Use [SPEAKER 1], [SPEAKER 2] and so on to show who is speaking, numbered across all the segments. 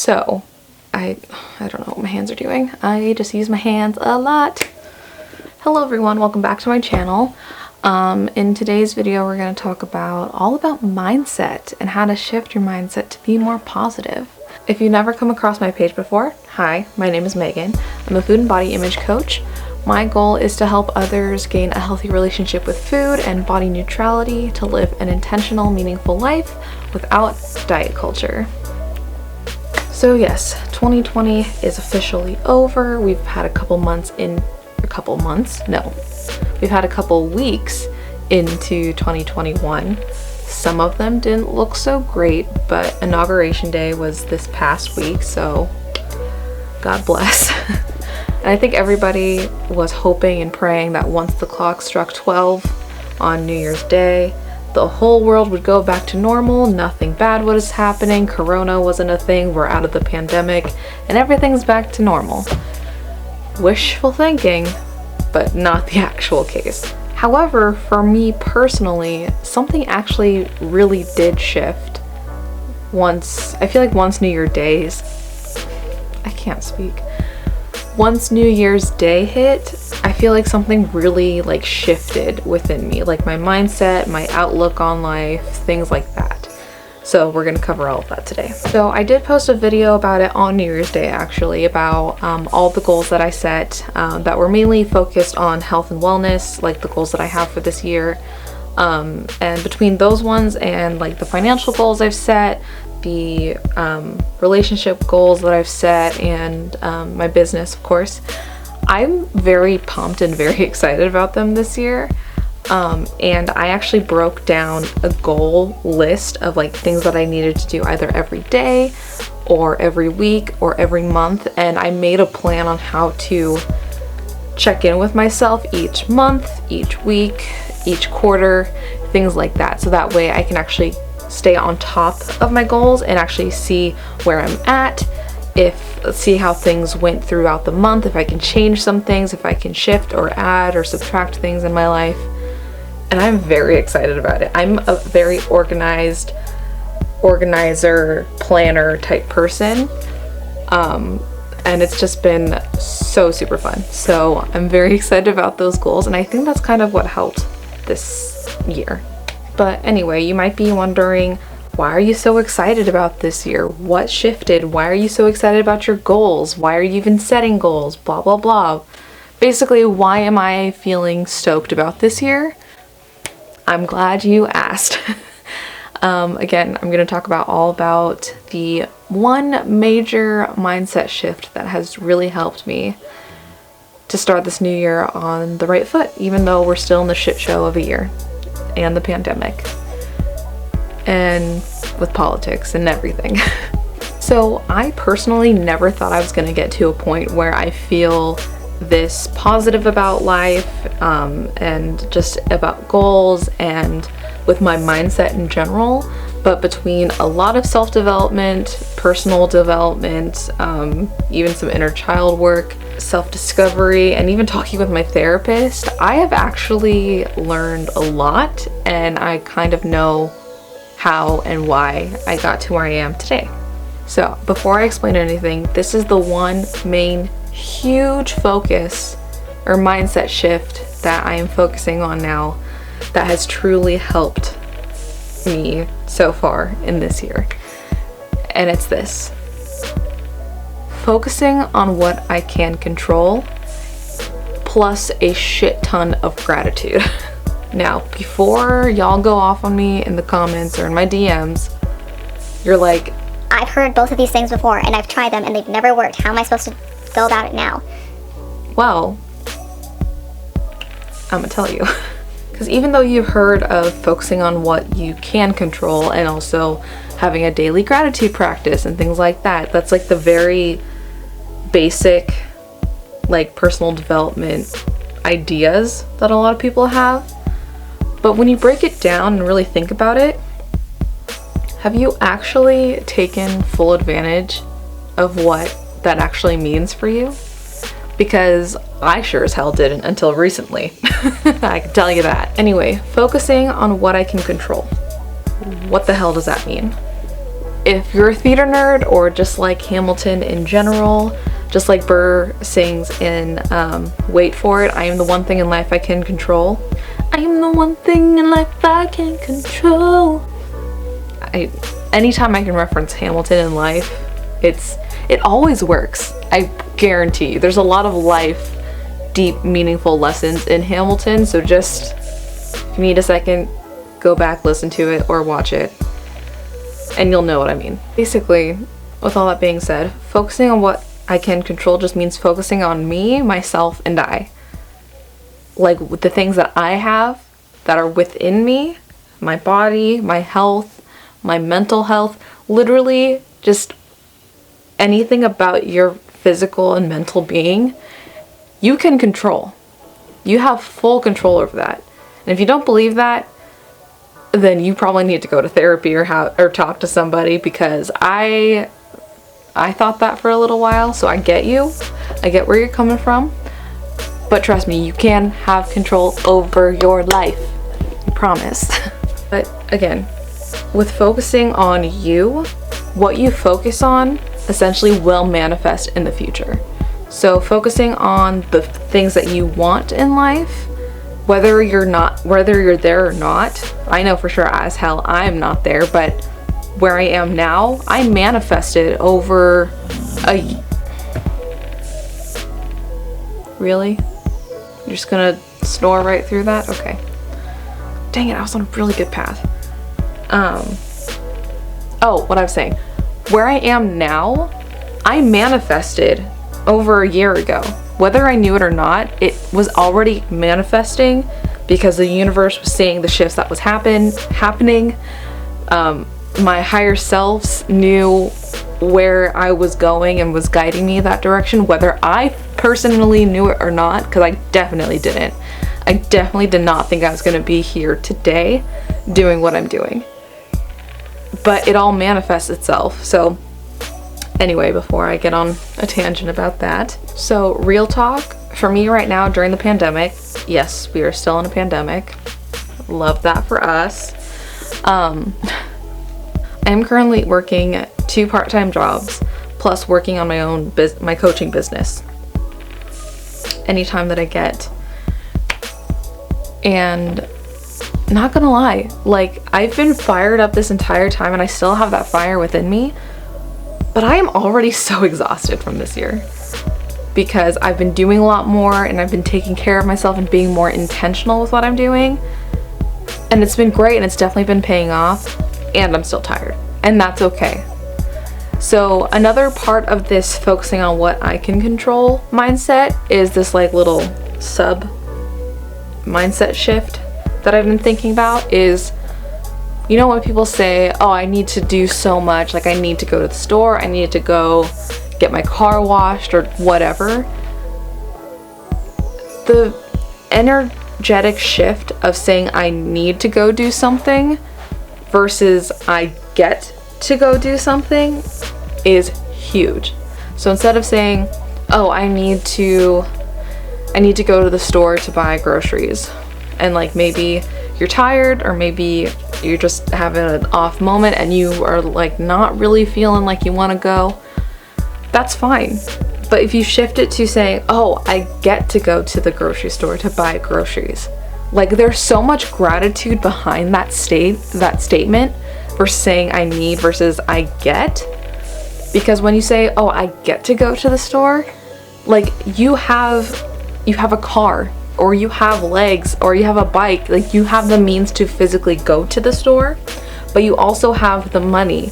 [SPEAKER 1] So, I don't know what my hands are doing. I just use my hands a lot. Hello everyone, welcome back to my channel. In today's video we're going to talk all about mindset and how to shift your mindset to be more positive. If you've never come across my page before, hi, my name is Megan. I'm a food and body image coach. My goal is to help others gain a healthy relationship with food and body neutrality to live an intentional, meaningful life without diet culture. So yes, 2020 is officially over. We've had a couple weeks into 2021. Some of them didn't look so great, but Inauguration Day was this past week, so God bless. And I think everybody was hoping and praying that once the clock struck 12 on New Year's Day, the whole world would go back to normal, nothing bad was happening, Corona wasn't a thing, we're out of the pandemic, and everything's back to normal. Wishful thinking, but not the actual case. However, for me personally, something actually really did shift once New Year's Day hit, I feel like something really shifted within me, like my mindset, my outlook on life, things like that. So we're gonna cover all of that today. So I did post a video about it on New Year's Day actually, about all the goals that I set that were mainly focused on health and wellness, like the goals that I have for this year. And between those ones and the financial goals I've set, the relationship goals that I've set, and my business, of course, I'm very pumped and very excited about them this year. And I actually broke down a goal list of things that I needed to do either every day or every week or every month, and I made a plan on how to check in with myself each month, each week, each quarter, things like that, so that way I can actually stay on top of my goals and actually see where I'm at, see how things went throughout the month, if I can change some things, if I can shift or add or subtract things in my life. And I'm very excited about it. I'm a very organizer, planner type person. And it's just been so super fun. So I'm very excited about those goals, and I think that's kind of what helped this year. But anyway, you might be wondering, why are you so excited about this year? What shifted? Why are you so excited about your goals? Why are you even setting goals? Blah, blah, blah. Basically, why am I feeling stoked about this year? I'm glad you asked. Again, I'm going to talk all about the one major mindset shift that has really helped me to start this new year on the right foot, even though we're still in the shit show of a year and the pandemic and with politics and everything. So I personally never thought I was going to get to a point where I feel this positive about life and just about goals and with my mindset in general. But between a lot of self-development, personal development, even some inner child work, self-discovery, and even talking with my therapist, I have actually learned a lot, and I kind of know how and why I got to where I am today. So before I explain anything, this is the one main huge focus or mindset shift that I am focusing on now that has truly helped me so far in this year. And it's this: focusing on what I can control plus a shit ton of gratitude. Now, before y'all go off on me in the comments or in my DMs, you're like,
[SPEAKER 2] I've heard both of these things before and I've tried them and they've never worked. How am I supposed to go about it now?
[SPEAKER 1] Well, I'm gonna tell you. Because even though you've heard of focusing on what you can control and also having a daily gratitude practice and things like that, that's the very basic personal development ideas that a lot of people have. But when you break it down and really think about it, have you actually taken full advantage of what that actually means for you? Because I sure as hell didn't until recently. I can tell you that. Anyway, focusing on what I can control. What the hell does that mean? if you're a theater nerd or just like Hamilton in general, just like Burr sings in Wait For It, I am the one thing in life I can control. I am the one thing in life I can control. Anytime I can reference Hamilton in life, it always works. I guarantee you. There's a lot of life, deep, meaningful lessons in Hamilton, so just, if you need a second, go back, listen to it, or watch it, and you'll know what I mean. Basically, with all that being said, focusing on what I can control just means focusing on me, myself, and I. Like, with the things that I have that are within me, my body, my health, my mental health, literally just anything about your physical and mental being, you can control. You have full control over that. And if you don't believe that, then you probably need to go to therapy or talk to somebody, because I thought that for a little while, so I get you. I get where you're coming from. But trust me, you can have control over your life. I promise. But again, with focusing on you, what you focus on essentially will manifest in the future. So focusing on the things that you want in life, whether you're there or not, I know for sure as hell I'm not there, but where I am now, I manifested over Really? You're just gonna snore right through that? Okay. Dang it, I was on a really good path. Oh, what I was saying. Where I am now, I manifested over a year ago. Whether I knew it or not, it was already manifesting because the universe was seeing the shifts that was happening. My higher selves knew where I was going and was guiding me that direction, whether I personally knew it or not, because I definitely didn't. I definitely did not think I was going to be here today doing what I'm doing. But it all manifests itself. So anyway, before I get on a tangent about that. So real talk, for me right now during the pandemic, yes, we are still in a pandemic. Love that for us. I am currently working 2 part-time jobs, plus working on my own my coaching business anytime that I get. And not gonna lie, like, I've been fired up this entire time and I still have that fire within me, but I am already so exhausted from this year because I've been doing a lot more and I've been taking care of myself and being more intentional with what I'm doing, and it's been great and it's definitely been paying off, and I'm still tired, and that's okay. So another part of this focusing on what I can control mindset is this like little sub mindset shift that I've been thinking about is, you know, when people say, oh, I need to do so much, like I need to go to the store, I need to go get my car washed or whatever. The energetic shift of saying I need to go do something versus I get to go do something is huge. So instead of saying, oh, I need to go to the store to buy groceries, and like maybe you're tired or maybe you're just having an off moment and you are like not really feeling like you want to go, that's fine. But if you shift it to saying, oh, I get to go to the grocery store to buy groceries, like there's so much gratitude behind that statement versus saying I need versus I get. Because when you say, oh, I get to go to the store, like you have a car, or you have legs, or you have a bike, like you have the means to physically go to the store, but you also have the money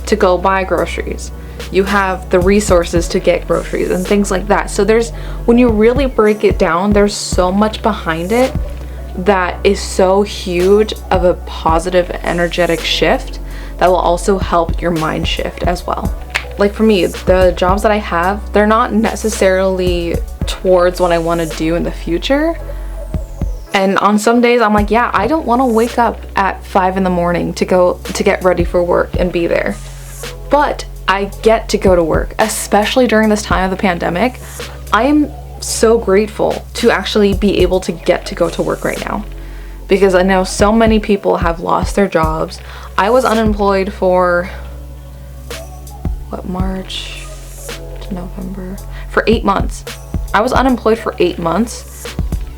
[SPEAKER 1] to go buy groceries. You have the resources to get groceries and things like that. So when you really break it down, there's so much behind it that is so huge of a positive energetic shift that will also help your mind shift as well. Like for me, the jobs that I have, they're not necessarily towards what I want to do in the future. And on some days I'm like, yeah, I don't want to wake up at 5 in the morning to get ready for work and be there. But I get to go to work, especially during this time of the pandemic. I am so grateful to actually be able to get to go to work right now, because I know so many people have lost their jobs. I was unemployed for March to November, for 8 months. I was unemployed for 8 months,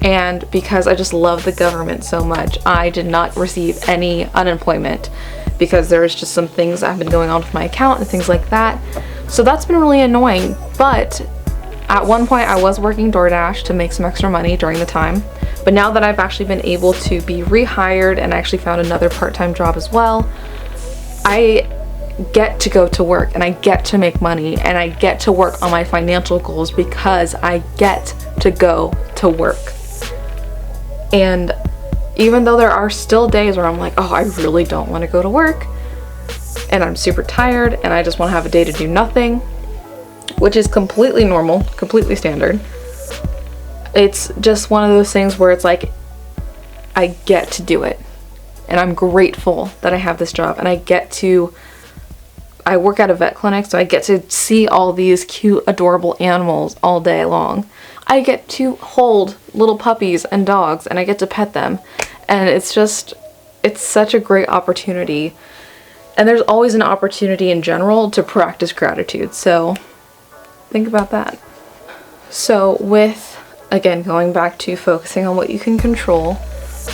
[SPEAKER 1] and because I just love the government so much, I did not receive any unemployment because there's just some things that have been going on with my account and things like that. So that's been really annoying. But at one point I was working DoorDash to make some extra money during the time. But now that I've actually been able to be rehired and I actually found another part-time job as well, I get to go to work and I get to make money and I get to work on my financial goals because I get to go to work. And even though there are still days where I'm like, oh, I really don't want to go to work and I'm super tired and I just want to have a day to do nothing, which is completely normal, completely standard. It's just one of those things where it's like, I get to do it. And I'm grateful that I have this job and I work at a vet clinic, so I get to see all these cute, adorable animals all day long. I get to hold little puppies and dogs and I get to pet them. And it's such a great opportunity. And there's always an opportunity in general to practice gratitude. So think about that. So with, again, going back to focusing on what you can control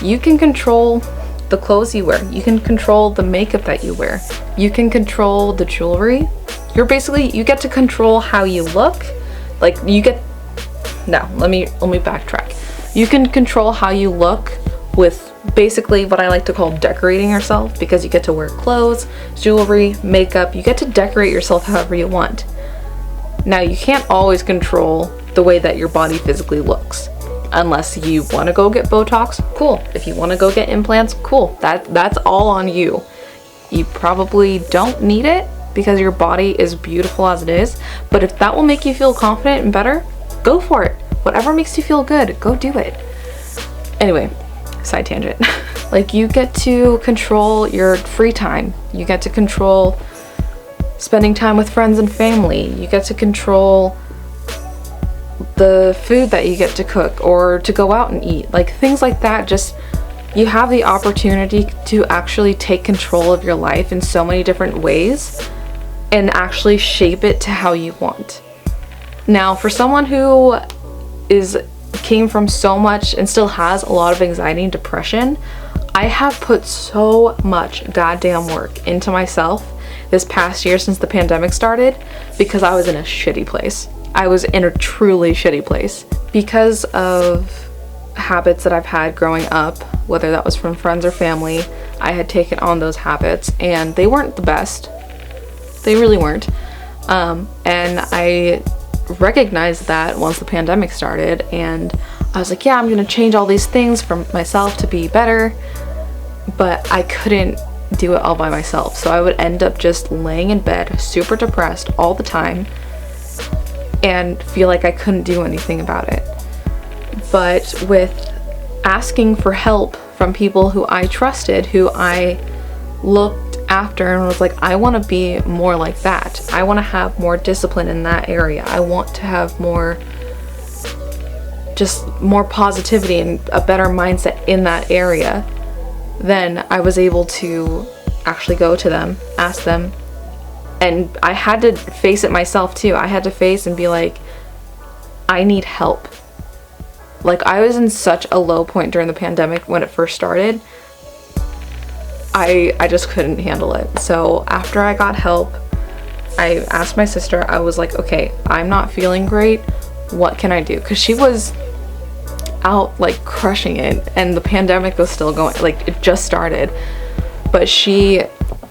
[SPEAKER 1] the clothes you wear. You can control the makeup that you wear. You can control the jewelry. You get to control how you look. Let me backtrack. You can control how you look with basically what I like to call decorating yourself, because you get to wear clothes, jewelry, makeup. You get to decorate yourself however you want. Now, you can't always control the way that your body physically looks. Unless you want to go get Botox, cool. If you want to go get implants, cool. That's all on you. You probably don't need it because your body is beautiful as it is. But if that will make you feel confident and better, go for it. Whatever makes you feel good, go do it. Anyway, side tangent. You get to control your free time. You get to control spending time with friends and family. You get to control the food that you get to cook or to go out and eat, things like that. Just, you have the opportunity to actually take control of your life in so many different ways and actually shape it to how you want. Now, for someone who came from so much and still has a lot of anxiety and depression, I have put so much goddamn work into myself this past year since the pandemic started because I was in a shitty place. I was in a truly shitty place because of habits that I've had growing up, whether that was from friends or family. I had taken on those habits and they weren't the best. They really weren't. And I recognized that once the pandemic started, and I was like, yeah, I'm gonna change all these things for myself to be better, but I couldn't do it all by myself. So I would end up just laying in bed, super depressed all the time, and feel like I couldn't do anything about it. But with asking for help from people who I trusted, who I looked after and was like, I want to be more like that. I want to have more discipline in that area. I want to have more positivity and a better mindset in that area. Then I was able to actually go to them, ask them, and I had to face it myself too. I had to face and be like, I need help. I was in such a low point during the pandemic when it first started. I just couldn't handle it. So after I got help, I asked my sister, I was like, okay, I'm not feeling great. What can I do? Because she was out crushing it and the pandemic was still going, it just started. But she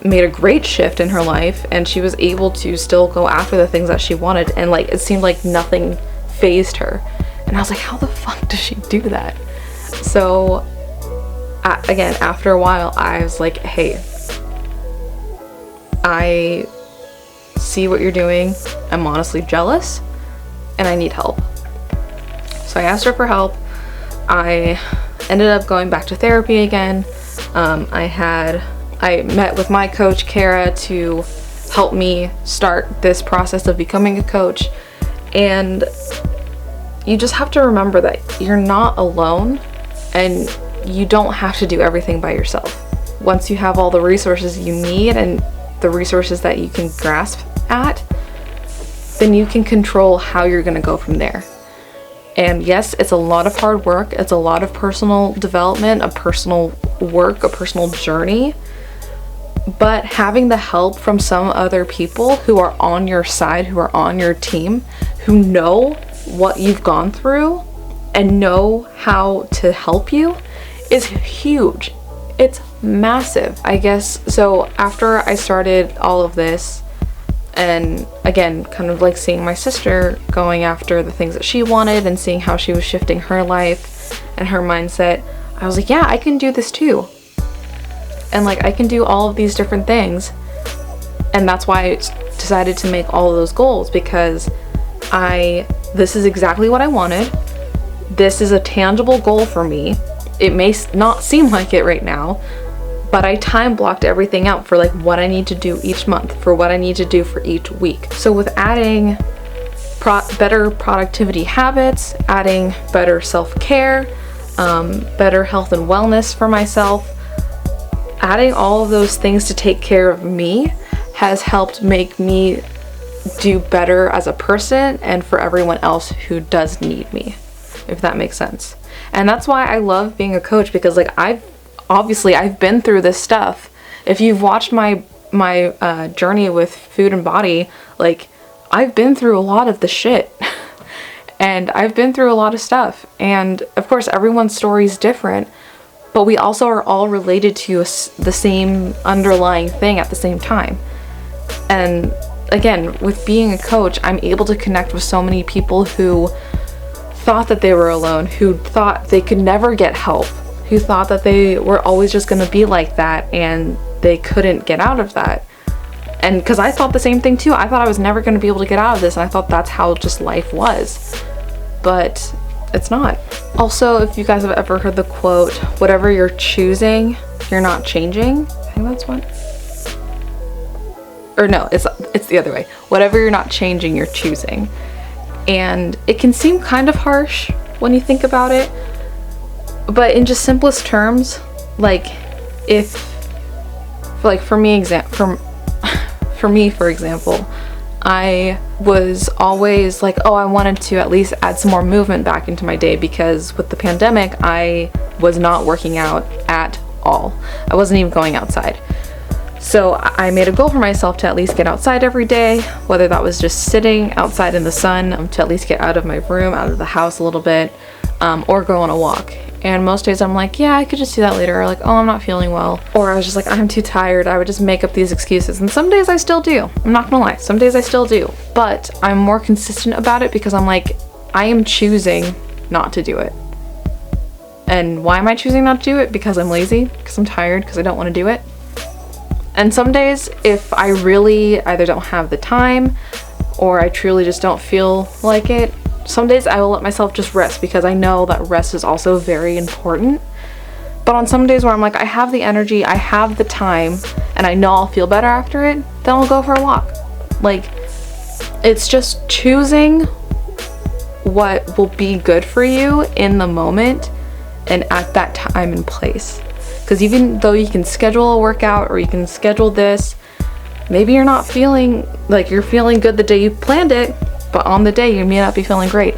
[SPEAKER 1] made a great shift in her life and she was able to still go after the things that she wanted, and it seemed like nothing fazed her. And I was like, how the fuck does she do that? So again, after a while, I was like, hey, I see what you're doing. I'm honestly jealous and I need help. So I asked her for help. I ended up going back to therapy again. I met with my coach, Kara, to help me start this process of becoming a coach. And you just have to remember that you're not alone and you don't have to do everything by yourself. Once you have all the resources you need and the resources that you can grasp at, then you can control how you're going to go from there. And yes, it's a lot of hard work. It's a lot of personal development, a personal work, a personal journey. But having the help from some other people who are on your side, who are on your team, who know what you've gone through and know how to help you is huge. It's massive, I guess. So after I started all of this, and again, kind of like seeing my sister going after the things that she wanted and seeing how she was shifting her life and her mindset, I was like, yeah, I can do this too. And like, I can do all of these different things. And that's why I decided to make all of those goals, because this is exactly what I wanted. This is a tangible goal for me. It may not seem like it right now, but I time blocked everything out for like what I need to do each month, for what I need to do for each week. So with adding better productivity habits, adding better self-care, better health and wellness for myself, adding all of those things to take care of me has helped make me do better as a person and for everyone else who does need me, if that makes sense. And that's why I love being a coach, because like I've been through this stuff. If you've watched my journey with food and body, like I've been through a lot of the shit and I've been through a lot of stuff. And of course everyone's story is different, but we also are all related to the same underlying thing at the same time. And again, with being a coach, I'm able to connect with so many people who thought that they were alone, who thought they could never get help, who thought that they were always just going to be like that and they couldn't get out of that. And because I thought the same thing too. I thought I was never going to be able to get out of this, and I thought that's how just life was. But it's not. Also, if you guys have ever heard the quote, whatever you're choosing, you're not changing. I think that's one. Or no, it's the other way. Whatever you're not changing, you're choosing. And it can seem kind of harsh when you think about it, but in just simplest terms, like for me, for example, I was always like, oh, I wanted to at least add some more movement back into my day, because with the pandemic, I was not working out at all. I wasn't even going outside. So I made a goal for myself to at least get outside every day, whether that was just sitting outside in the sun, to at least get out of my room, out of the house a little bit, or go on a walk. And most days I'm like, yeah, I could just do that later, or like, oh, I'm not feeling well, or I was just like, I'm too tired. I would just make up these excuses. And some days I still do. I'm not gonna lie, some days I still do, but I'm more consistent about it because I'm like, I am choosing not to do it. And why am I choosing not to do it? Because I'm lazy, because I'm tired, because I don't want to do it. And some days, if I really either don't have the time or I truly just don't feel like it, some days I will let myself just rest, because I know that rest is also very important. But on some days where I'm like, I have the energy, I have the time, and I know I'll feel better after it, then I'll go for a walk. Like, it's just choosing what will be good for you in the moment and at that time and place. Because even though you can schedule a workout or you can schedule this, maybe you're not feeling like you're feeling good the day you planned it, but on the day you may not be feeling great.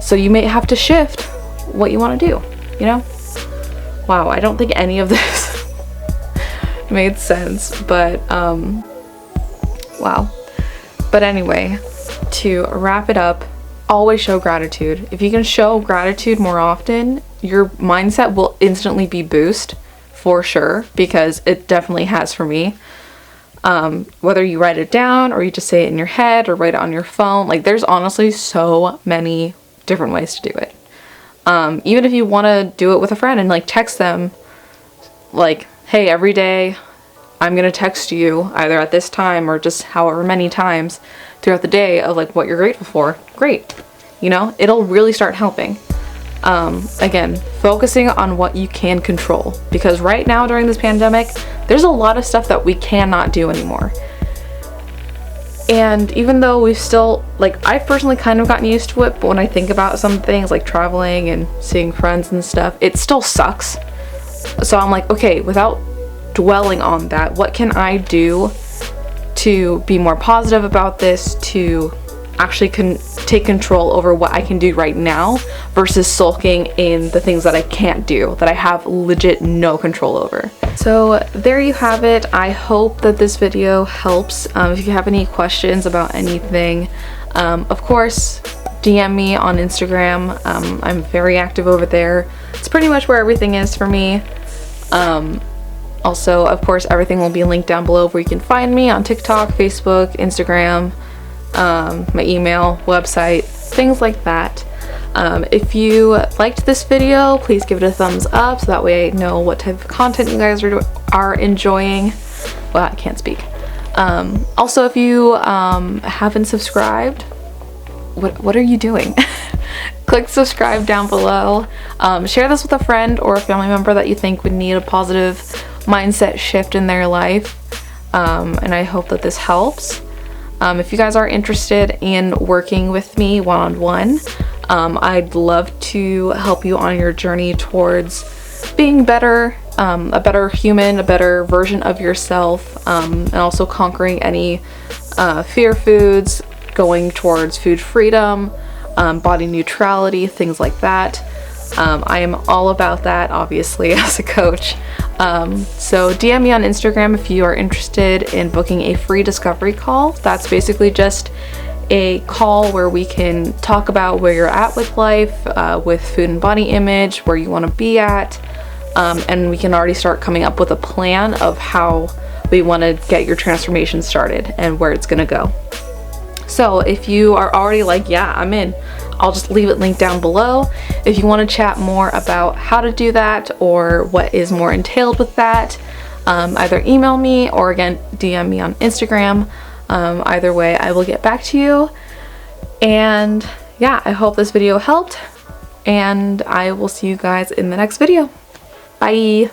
[SPEAKER 1] So you may have to shift what you want to do, you know? Wow, I don't think any of this made sense, but wow. But anyway, to wrap it up, always show gratitude. If you can show gratitude more often, your mindset will instantly be boosted. For sure, because it definitely has for me. Whether you write it down or you just say it in your head or write it on your phone, like there's honestly so many different ways to do it. Even if you want to do it with a friend and like text them like, hey, every day I'm gonna text you either at this time or just however many times throughout the day of like what you're grateful for. Great, you know, it'll really start helping. Again, focusing on what you can control, because right now during this pandemic, there's a lot of stuff that we cannot do anymore. And even though we've still, like, I've personally kind of gotten used to it, but when I think about some things like traveling and seeing friends and stuff, it still sucks. So I'm like, okay, without dwelling on that, what can I do to be more positive about this, to actually take control over what I can do right now versus sulking in the things that I can't do, that I have legit no control over. So there you have it. I hope that this video helps. If you have any questions about anything, of course, DM me on Instagram. I'm very active over there. It's pretty much where everything is for me. Also, of course, everything will be linked down below where you can find me on TikTok, Facebook, Instagram, my email, website, things like that. If you liked this video, please give it a thumbs up so that way I know what type of content you guys are enjoying. Well, I can't speak. Also, if you haven't subscribed, what are you doing? Click subscribe down below. Share this with a friend or a family member that you think would need a positive mindset shift in their life. And I hope that this helps. If you guys are interested in working with me one-on-one, I'd love to help you on your journey towards being better, a better human, a better version of yourself, and also conquering any fear foods, going towards food freedom, body neutrality, things like that. I am all about that, obviously, as a coach. So DM me on Instagram if you are interested in booking a free discovery call. That's basically just a call where we can talk about where you're at with life, with food and body image, where you want to be at, and we can already start coming up with a plan of how we want to get your transformation started and where it's going to go. So if you are already like, yeah, I'm in, I'll just leave it linked down below. If you want to chat more about how to do that or what is more entailed with that, either email me or again, DM me on Instagram. Either way, I will get back to you. And yeah, I hope this video helped, and I will see you guys in the next video. Bye.